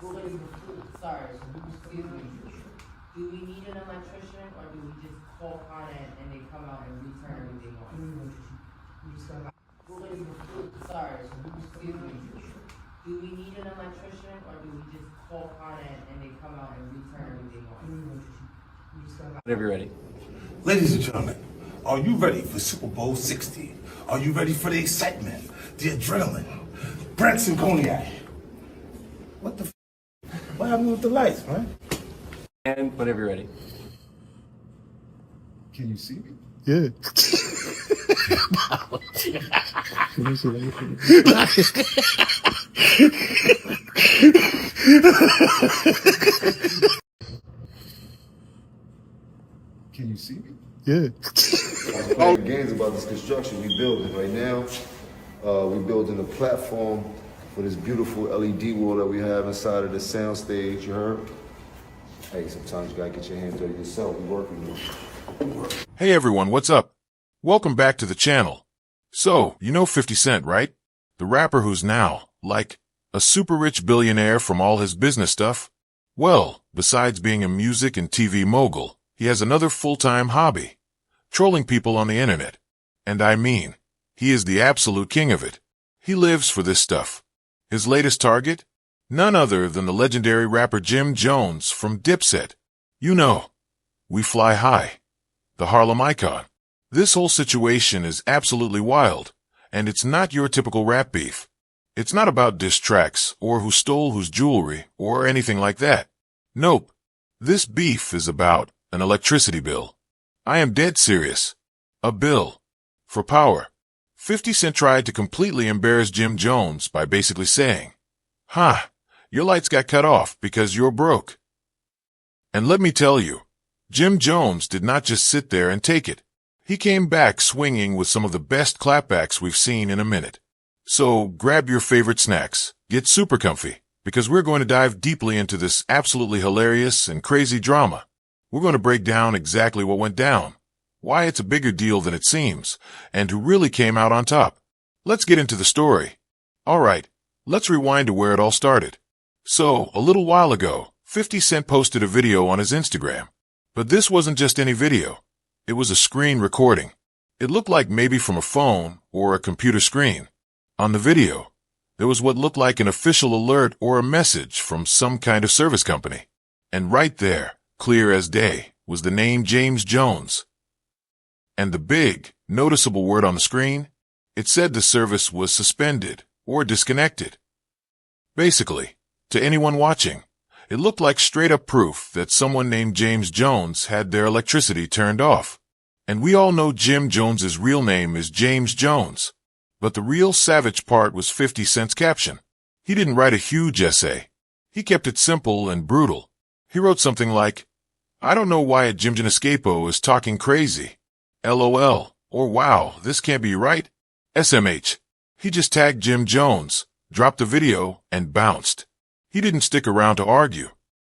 Sorry, excuse me. Do we need an electrician, or do we just call Con Ed and they come out and return everything on? Sorry, excuse me. Do we need an electrician, or do we just call Con Ed and they come out and return everything on? Whenever you're ready. Ladies and gentlemen, are you ready for Super Bowl 60? Are you ready for the excitement, the adrenaline? Branson Cognac. What the What happened with the lights, man? And whenever you're ready. Can you see me? Yeah. Can you see me? Yeah. Playing games about this construction we building right now. We building a platform for this beautiful LED wall that we have inside of the sound stage. You heard? Hey, sometimes you gotta get your hands dirty yourself. We working on it. Hey everyone, what's up? Welcome back to the channel. So, you know 50 Cent, right? The rapper who's now, like, a super rich billionaire from all his business stuff? Well, besides being a music and TV mogul, he has another full-time hobby. Trolling people on the internet. And I mean, he is the absolute king of it. He lives for this stuff. His latest target? None other than the legendary rapper Jim Jones from Dipset. You know, We Fly High. The Harlem icon. This whole situation is absolutely wild, and it's not your typical rap beef. It's not about diss tracks, or who stole whose jewelry, or anything like that. Nope. This beef is about an electricity bill. I am dead serious. A bill. For power. 50 Cent tried to completely embarrass Jim Jones by basically saying, your lights got cut off because you're broke. And let me tell you, Jim Jones did not just sit there and take it. He came back swinging with some of the best clapbacks we've seen in a minute. So grab your favorite snacks, get super comfy, because we're going to dive deeply into this absolutely hilarious and crazy drama. We're going to break down exactly what went down, why it's a bigger deal than it seems, and who really came out on top. Let's get into the story. All right, let's rewind to where it all started. So, a little while ago, 50 Cent posted a video on his Instagram. But this wasn't just any video. It was a screen recording. It looked like maybe from a phone or a computer screen. On the video, there was what looked like an official alert or a message from some kind of service company. And right there, clear as day, was the name James Jones. And the big, noticeable word on the screen? It said the service was suspended or disconnected. Basically, to anyone watching, it looked like straight-up proof that someone named James Jones had their electricity turned off. And we all know Jim Jones's real name is James Jones. But the real savage part was 50 Cent's caption. He didn't write a huge essay. He kept it simple and brutal. He wrote something like, I don't know why a Jim Escapo is talking crazy. LOL, or wow, this can't be right. SMH. He just tagged Jim Jones, dropped the video, and bounced. He didn't stick around to argue.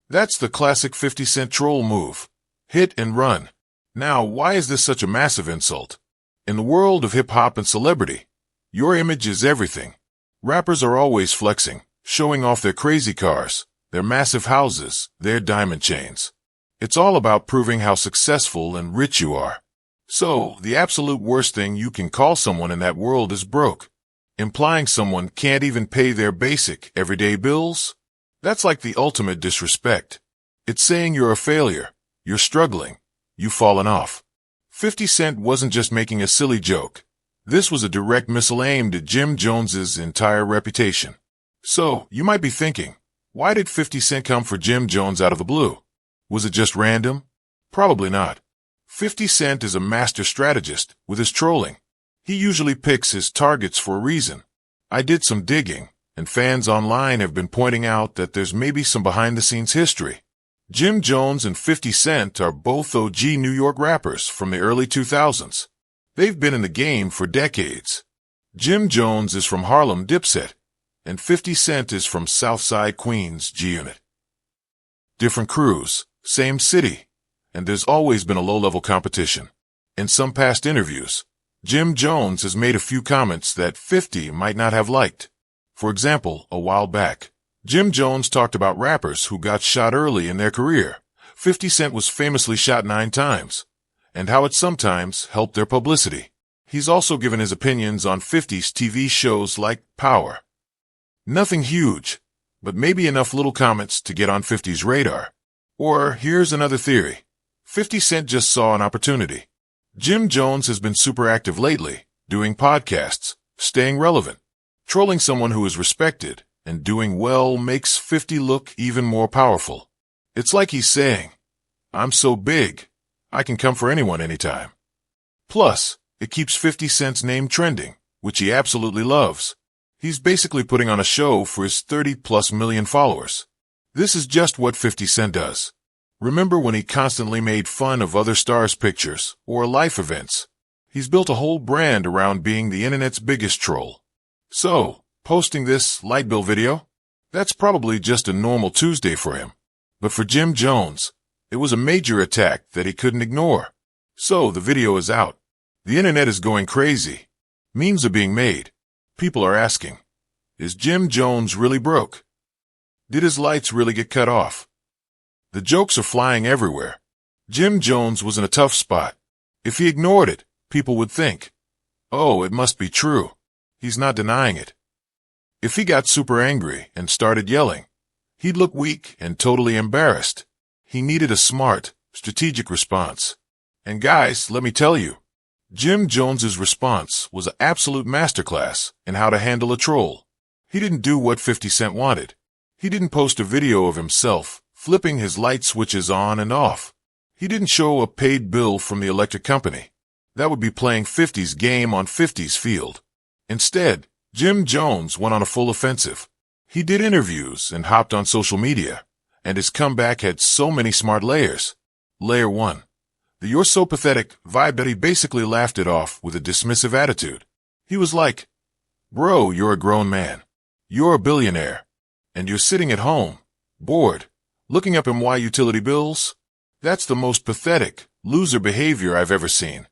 That's the classic 50 Cent troll move. Hit and run. Now, why is this such a massive insult? In the world of hip-hop and celebrity, your image is everything. Rappers are always flexing, showing off their crazy cars, their massive houses, their diamond chains. It's all about proving how successful and rich you are. So, the absolute worst thing you can call someone in that world is broke. Implying someone can't even pay their basic, everyday bills? That's like the ultimate disrespect. It's saying you're a failure, you're struggling, you've fallen off. 50 Cent wasn't just making a silly joke. This was a direct missile aimed at Jim Jones's entire reputation. So, you might be thinking, why did 50 Cent come for Jim Jones out of the blue? Was it just random? Probably not. 50 Cent is a master strategist with his trolling. He usually picks his targets for a reason. I did some digging, and fans online have been pointing out that there's maybe some behind-the-scenes history. Jim Jones and 50 Cent are both OG New York rappers from the early 2000s. They've been in the game for decades. Jim Jones is from Harlem Dipset, and 50 Cent is from Southside Queens G-Unit. Different crews, same city, and there's always been a low-level competition. In some past interviews, Jim Jones has made a few comments that 50 might not have liked. For example, a while back, Jim Jones talked about rappers who got shot early in their career. 50 Cent was famously shot 9 times, and how it sometimes helped their publicity. He's also given his opinions on 50's TV shows like Power. Nothing huge, but maybe enough little comments to get on 50's radar. Or here's another theory. 50 Cent just saw an opportunity. Jim Jones has been super active lately, doing podcasts, staying relevant. Trolling someone who is respected and doing well makes 50 look even more powerful. It's like he's saying, I'm so big, I can come for anyone anytime. Plus, it keeps 50 Cent's name trending, which he absolutely loves. He's basically putting on a show for his 30+ million followers. This is just what 50 Cent does. Remember when he constantly made fun of other stars' pictures or life events? He's built a whole brand around being the internet's biggest troll. So, posting this light bill video? That's probably just a normal Tuesday for him. But for Jim Jones, it was a major attack that he couldn't ignore. So the video is out. The internet is going crazy. Memes are being made. People are asking, is Jim Jones really broke? Did his lights really get cut off? The jokes are flying everywhere. Jim Jones was in a tough spot. If he ignored it, people would think, oh, it must be true. He's not denying it. If he got super angry and started yelling, he'd look weak and totally embarrassed. He needed a smart, strategic response. And guys, let me tell you, Jim Jones's response was an absolute masterclass in how to handle a troll. He didn't do what 50 Cent wanted. He didn't post a video of himself flipping his light switches on and off. He didn't show a paid bill from the electric company. That would be playing 50's game on 50's field. Instead, Jim Jones went on a full offensive. He did interviews and hopped on social media, and his comeback had so many smart layers. Layer 1. The "you're so pathetic" vibe that he basically laughed it off with a dismissive attitude. He was like, bro, you're a grown man. You're a billionaire. And you're sitting at home, bored, looking up MY utility bills? That's the most pathetic, loser behavior I've ever seen.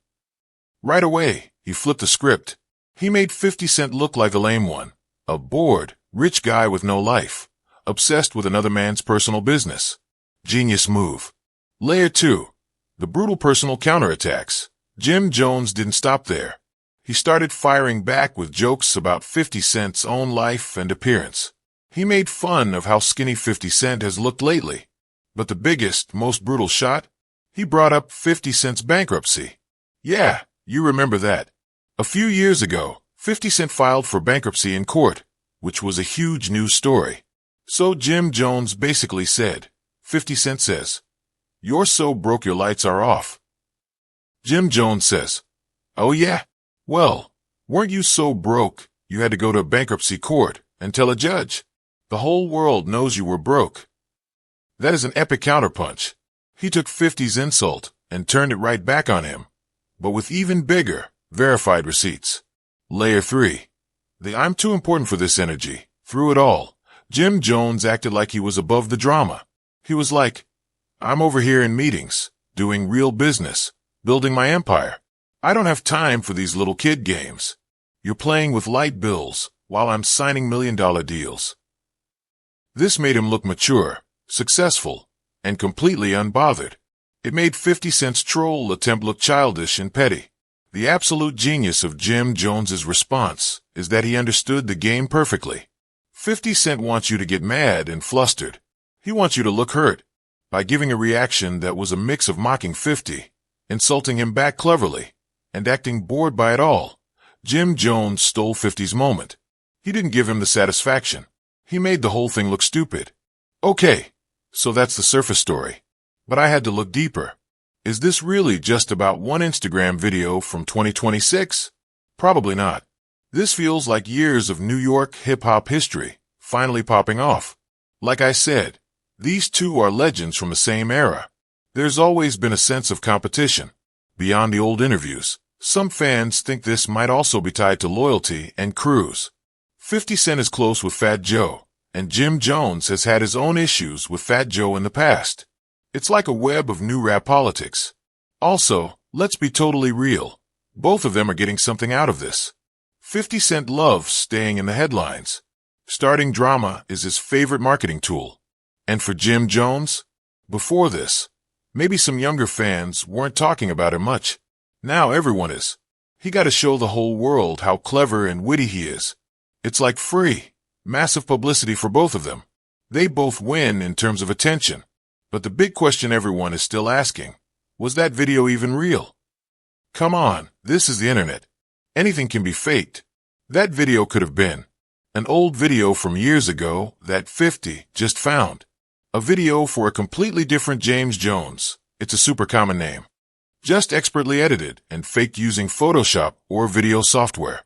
Right away, he flipped the script. He made 50 Cent look like the lame one, a bored, rich guy with no life, obsessed with another man's personal business. Genius move. Layer 2. The brutal personal counterattacks. Jim Jones didn't stop there. He started firing back with jokes about 50 Cent's own life and appearance. He made fun of how skinny 50 Cent has looked lately. But the biggest, most brutal shot? He brought up 50 Cent's bankruptcy. Yeah, you remember that. A few years ago, 50 Cent filed for bankruptcy in court, which was a huge news story. So Jim Jones basically said, 50 Cent says, you're so broke your lights are off. Jim Jones says, oh yeah? Well, weren't you so broke you had to go to bankruptcy court and tell a judge? The whole world knows you were broke. That is an epic counterpunch. He took 50's insult and turned it right back on him, but with even bigger, verified receipts. Layer 3. The "I'm too important for this" energy. Through it all, Jim Jones acted like he was above the drama. He was like, I'm over here in meetings, doing real business, building my empire. I don't have time for these little kid games. You're playing with light bills while I'm signing million-dollar deals. This made him look mature, successful, and completely unbothered. It made 50 Cent's troll attempt look childish and petty. The absolute genius of Jim Jones's response is that he understood the game perfectly. 50 Cent wants you to get mad and flustered. He wants you to look hurt by giving a reaction that was a mix of mocking 50, insulting him back cleverly, and acting bored by it all. Jim Jones stole 50's moment. He didn't give him the satisfaction. He made the whole thing look stupid. Okay, so that's the surface story. But I had to look deeper. Is this really just about one Instagram video from 2026? Probably not. This feels like years of New York hip-hop history finally popping off. Like I said, these two are legends from the same era. There's always been a sense of competition. Beyond the old interviews, some fans think this might also be tied to loyalty and crews. 50 Cent is close with Fat Joe, and Jim Jones has had his own issues with Fat Joe in the past. It's like a web of new rap politics. Also, let's be totally real. Both of them are getting something out of this. 50 Cent loves staying in the headlines. Starting drama is his favorite marketing tool. And for Jim Jones, before this, maybe some younger fans weren't talking about him much. Now everyone is. He got to show the whole world how clever and witty he is. It's like free, massive publicity for both of them. They both win in terms of attention. But the big question everyone is still asking, was that video even real? Come on, this is the internet. Anything can be faked. That video could have been an old video from years ago that 50 just found. A video for a completely different James Jones. It's a super common name. Just expertly edited and faked using Photoshop or video software.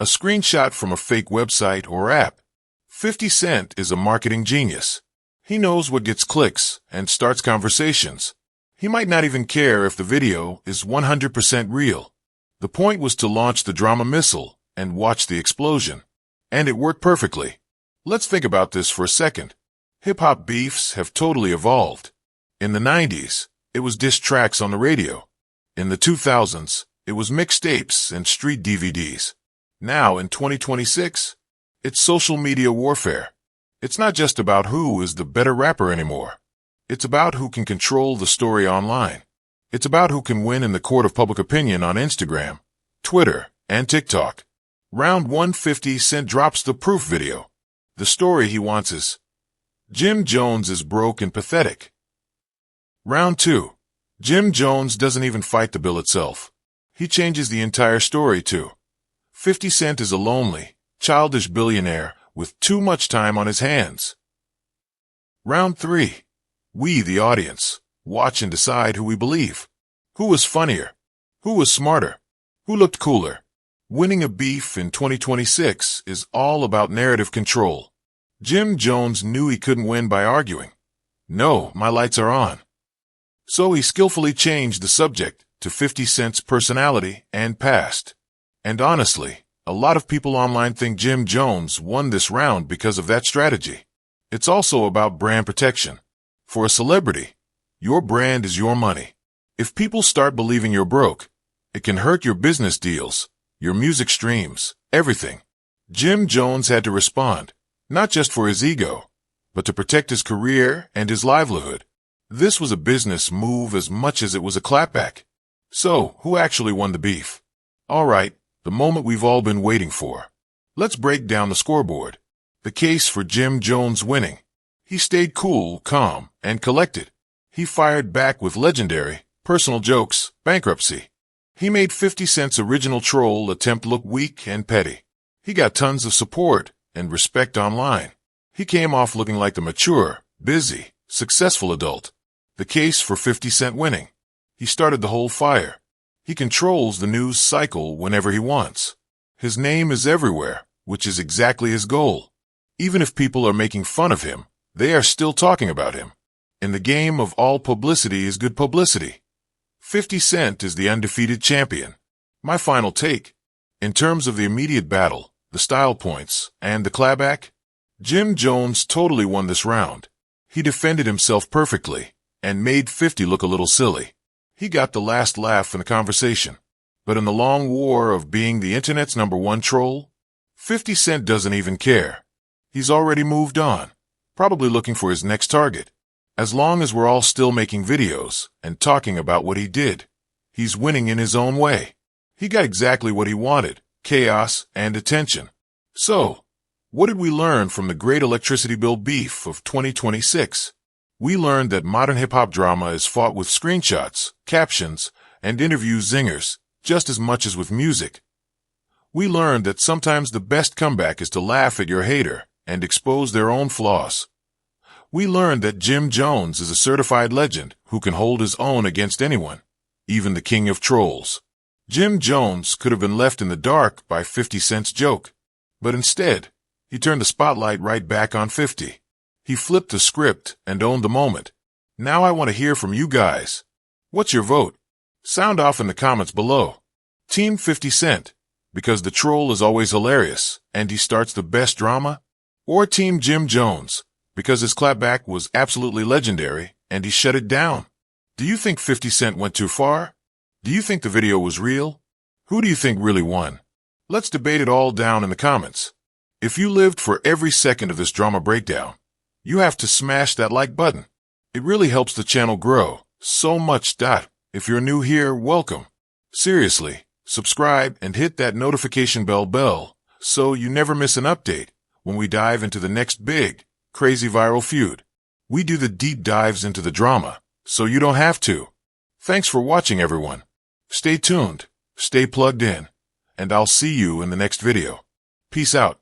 A screenshot from a fake website or app. 50 Cent is a marketing genius. He knows what gets clicks and starts conversations. He might not even care if the video is 100% real. The point was to launch the drama missile and watch the explosion. And it worked perfectly. Let's think about this for a second. Hip-hop beefs have totally evolved. In the 90s, it was diss tracks on the radio. In the 2000s, it was mixtapes and street DVDs. Now, in 2026, it's social media warfare. It's not just about who is the better rapper anymore. It's about who can control the story online. It's about who can win in the court of public opinion on Instagram, Twitter, and TikTok. Round 150 Cent drops the proof video. The story he wants is, Jim Jones is broke and pathetic. Round 2. Jim Jones doesn't even fight the bill itself. He changes the entire story to, 50 Cent is a lonely, childish billionaire with too much time on his hands. Round 3. We, the audience, watch and decide who we believe. Who was funnier? Who was smarter? Who looked cooler? Winning a beef in 2026 is all about narrative control. Jim Jones knew he couldn't win by arguing. No, my lights are on. So he skillfully changed the subject to 50 Cent's personality and past. And honestly, a lot of people online think Jim Jones won this round because of that strategy. It's also about brand protection. For a celebrity, your brand is your money. If people start believing you're broke, it can hurt your business deals, your music streams, everything. Jim Jones had to respond, not just for his ego, but to protect his career and his livelihood. This was a business move as much as it was a clapback. So, who actually won the beef? All right, the moment we've all been waiting for. Let's break down the scoreboard. The case for Jim Jones winning. He stayed cool, calm, and collected. He fired back with legendary, personal jokes, bankruptcy. He made 50 Cent's original troll attempt look weak and petty. He got tons of support and respect online. He came off looking like the mature, busy, successful adult. The case for 50 Cent winning. He started the whole fire. He controls the news cycle whenever he wants. His name is everywhere, which is exactly his goal. Even if people are making fun of him, they are still talking about him. In the game of all publicity is good publicity. 50 Cent is the undefeated champion. My final take. In terms of the immediate battle, the style points, and the clapback, Jim Jones totally won this round. He defended himself perfectly and made 50 look a little silly. He got the last laugh in the conversation. But in the long war of being the internet's #1 troll, 50 Cent doesn't even care. He's already moved on, probably looking for his next target. As long as we're all still making videos and talking about what he did, he's winning in his own way. He got exactly what he wanted, chaos and attention. So, what did we learn from the great electricity bill beef of 2026? We learned that modern hip-hop drama is fought with screenshots, captions, and interview zingers, just as much as with music. We learned that sometimes the best comeback is to laugh at your hater and expose their own flaws. We learned that Jim Jones is a certified legend who can hold his own against anyone, even the king of trolls. Jim Jones could have been left in the dark by 50 Cent's joke, but instead, he turned the spotlight right back on 50. He flipped the script and owned the moment. Now I want to hear from you guys. What's your vote? Sound off in the comments below. Team 50 Cent, because the troll is always hilarious and he starts the best drama? Or Team Jim Jones, because his clapback was absolutely legendary and he shut it down? Do you think 50 Cent went too far? Do you think the video was real? Who do you think really won? Let's debate it all down in the comments. If you lived for every second of this drama breakdown, you have to smash that like button. It really helps the channel grow so much. If you're new here, welcome. Seriously, subscribe and hit that notification bell so you never miss an update when we dive into the next big, crazy viral feud. We do the deep dives into the drama, so you don't have to. Thanks for watching, everyone. Stay tuned, stay plugged in, and I'll see you in the next video. Peace out.